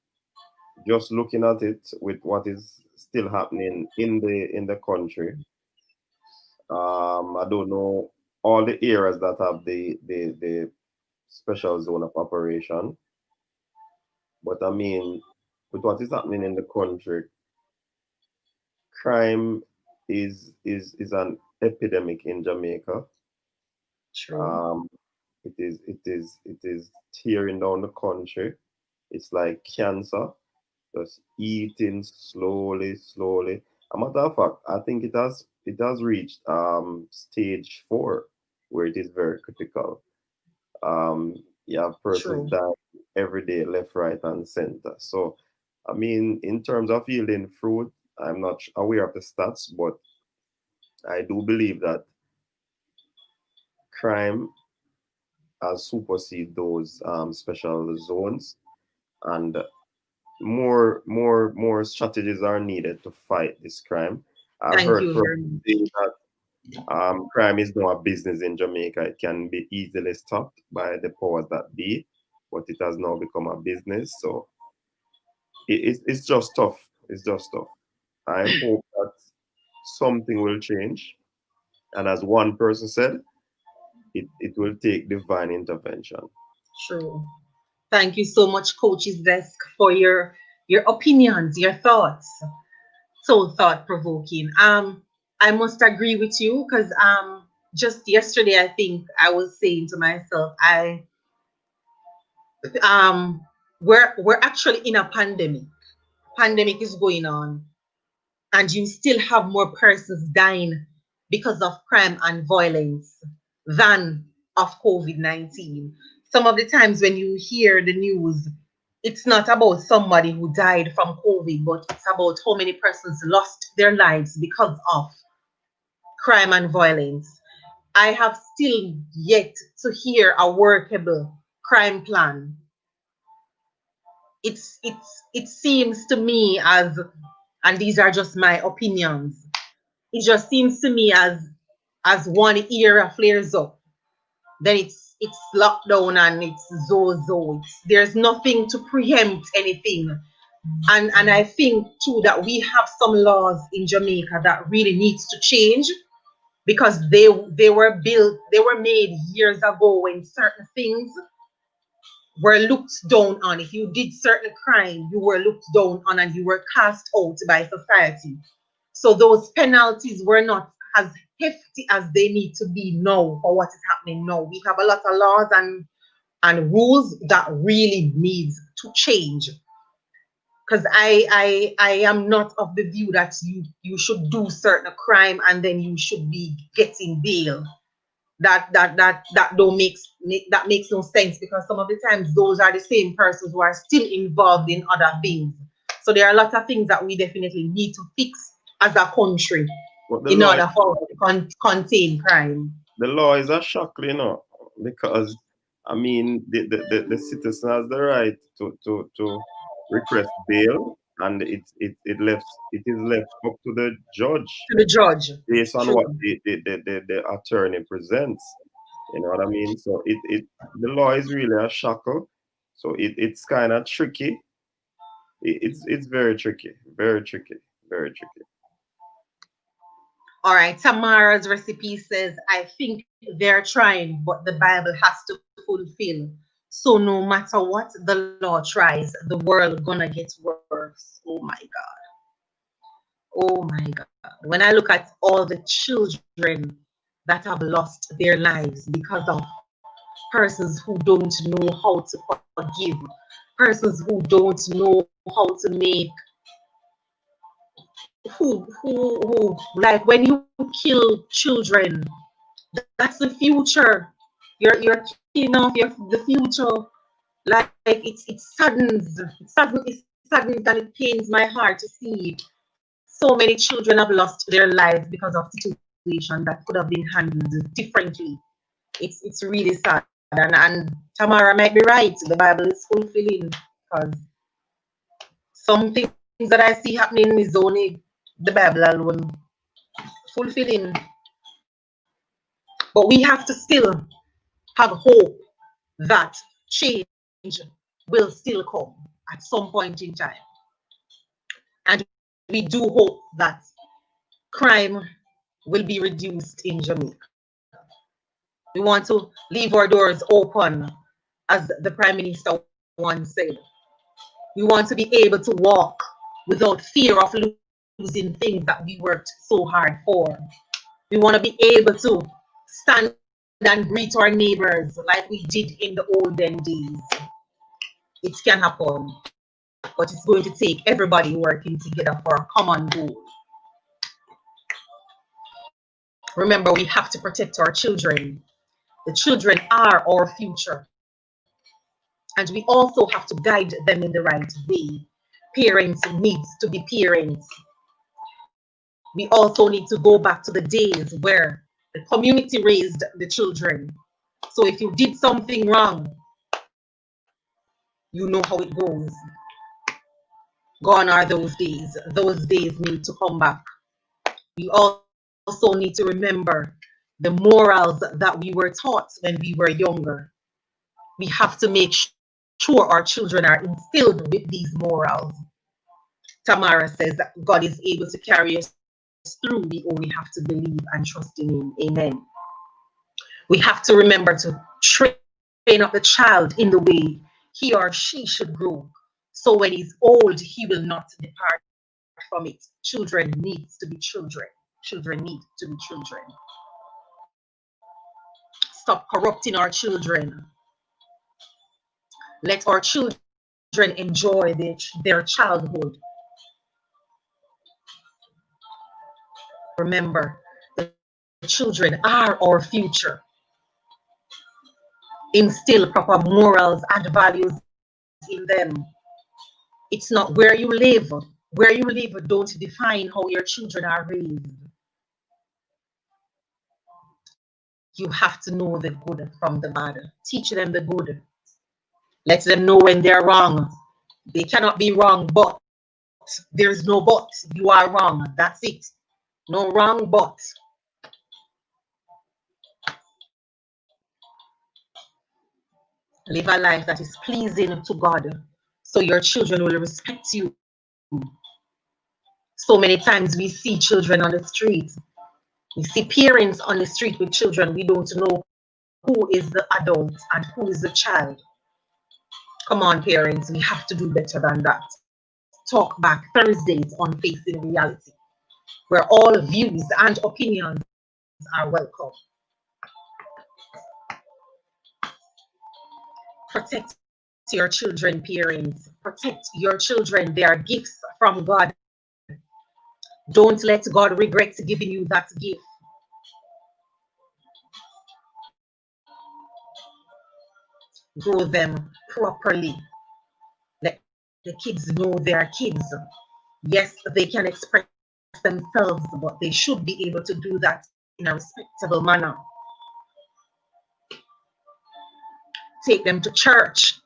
just looking at it with what is still happening in the country, I don't know all the areas that have the special zone of operation. But I mean, with what is happening in the country, crime is an epidemic in Jamaica. True, Um, it is tearing down the country. It's like cancer, just eating slowly, slowly. A matter of fact, I think it has reached stage 4, where it is very critical. You have persons true. dying every day, left, right, and center. So, I mean, in terms of yielding fruit, I'm not aware of the stats, but I do believe that crime has superseded those special zones, and more strategies are needed to fight this crime. I've Thank heard you from very much. say that crime is now a business in Jamaica. It can be easily stopped by the powers that be, but it has now become a business. So it's just tough. It's just tough. I hope that something will change. And as one person said, it will take divine intervention. True. Thank you so much, Coach's Desk, for your opinions, your thoughts. So thought provoking. I must agree with you because just yesterday I think I was saying to myself, I um we're actually in a pandemic. Pandemic is going on, and you still have more persons dying because of crime and violence than of COVID-19. Some of the times when you hear the news, it's not about somebody who died from COVID, but it's about how many persons lost their lives because of crime and violence. I have still yet to hear a workable crime plan. It seems to me as, and these are just my opinions, it just seems to me as one era flares up, then it's lockdown and it's zo. There's nothing to preempt anything. And I think too that we have some laws in Jamaica that really needs to change, because they were built, they were made years ago when certain things were looked down on. If you did certain crime, you were looked down on and you were cast out by society. So those penalties were not as hefty as they need to be now for what is happening now. We have a lot of laws and rules that really needs to change. Because I am not of the view that you should do certain crime and then you should be getting bail. That don't that makes no sense, because some of the times those are the same persons who are still involved in other things. So there are a lot of things that we definitely need to fix as a country But in order for us to contain crime. the law is a shock, because I mean the citizen has the right to request bail, and it is left up to the judge To the judge. based on what True. the attorney presents. You know what I mean? So the law is really a shackle. So it's kind of tricky. It's very tricky, very tricky, very tricky. All right, Tamara's recipe says, I think they're trying, but the Bible has to fulfill. So no matter what the law tries, the world gonna get worse. Oh my God. Oh my God. When I look at all the children that have lost their lives because of persons who don't know how to forgive, persons who don't know how to make who like when you kill children, that's the future. You're killing off the future. Like it saddens and it pains my heart to see so many children have lost their lives because of situation that could have been handled differently. It's really sad, and Tamara might be right. The Bible is fulfilling because some things that I see happening is only the Bible alone fulfilling. But we have to still have hope that change will still come at some point in time. And we do hope that crime will be reduced in Jamaica. We want to leave our doors open, as the Prime Minister once said. We want to be able to walk without fear of losing things that we worked so hard for. We want to be able to stand and greet our neighbors like we did in the olden days. It can happen, but it's going to take everybody working together for a common goal. Remember, we have to protect our children. The children are our future. And we also have to guide them in the right way. Parents need to be parents. We also need to go back to the days where the community raised the children. So if you did something wrong, you know how it goes. Gone are those days. Those days need to come back. We also need to remember the morals that we were taught when we were younger. We have to make sure our children are instilled with these morals. Tamara says that God is able to carry us through. We only have to believe and trust in Him. Amen. We have to remember to train up the child in the way he or she should grow. So when he's old, he will not depart from it. Children need to be children. Children need to be children. Stop corrupting our children. Let our children enjoy their childhood. Remember, the children are our future. Instill proper morals and values in them. It's not where you live. Where you live don't define how your children are raised. You have to know the good from the bad. Teach them the good. Let them know when they're wrong. They cannot be wrong, but there's no but. You are wrong. That's it. No wrong but. Live a life that is pleasing to God, so your children will respect you. So many times we see children on the street. We see parents on the street with children. We don't know who is the adult and who is the child. Come on, parents, we have to do better than that. Talk Back Thursdays on Facing Reality, where all views and opinions are welcome. Protect your children, parents. Protect your children. They are gifts from God. Don't let God regret giving you that gift. Grow them properly. Let the kids know they are kids. Yes, they can express themselves, but they should be able to do that in a respectable manner. Take them to church.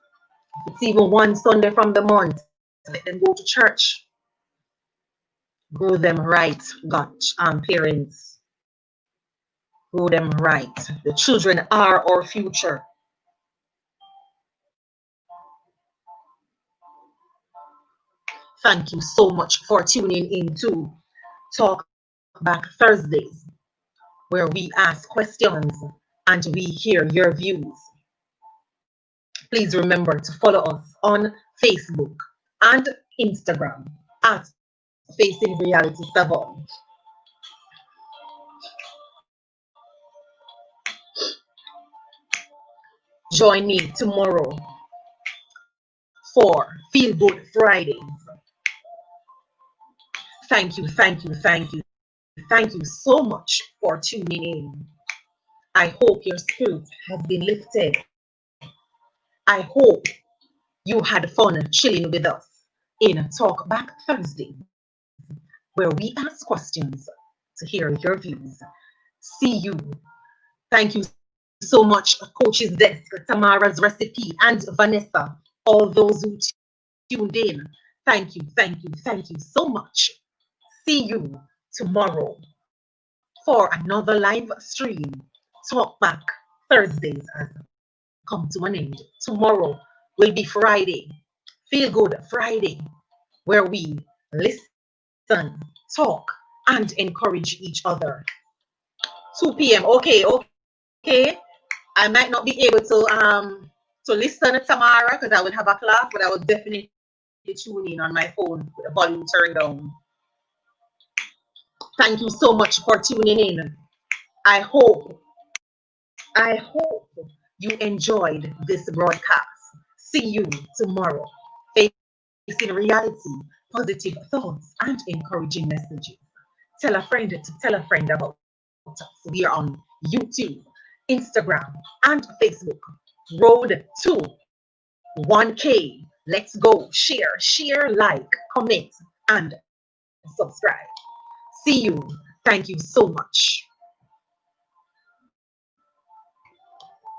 If it's even one Sunday from the month, let them go to church. Grow them right, got parents. Grow them right. The children are our future. Thank you so much for tuning in to Talk Back Thursdays, where we ask questions and we hear your views. Please remember to follow us on Facebook and Instagram at Facing Reality Savon. Join me tomorrow for Feel Good Fridays. Thank you, thank you, thank you. Thank you so much for tuning in. I hope your spirit has been lifted. I hope you had fun chilling with us in Talk Back Thursday, where we ask questions to hear your views. See you. Thank you so much, Coach's Desk, Tamara's Recipe, and Vanessa, all those who tuned in. Thank you, thank you, thank you so much. See you tomorrow for another live stream. Talk Back Thursdays has come to an end. Tomorrow will be Friday, Feel Good Friday, where we listen, talk, and encourage each other. 2 p.m. Okay. I might not be able to listen to Tamara because I would have a class, but I will definitely tune in on my phone with the volume turned down. Thank you so much for tuning in. I hope you enjoyed this broadcast. See you tomorrow. Facing reality, positive thoughts, and encouraging messages. Tell a friend to tell a friend about us. We are on YouTube, Instagram, and Facebook. Road to 1K. Let's go. Share, like, comment, and subscribe. See you. Thank you so much.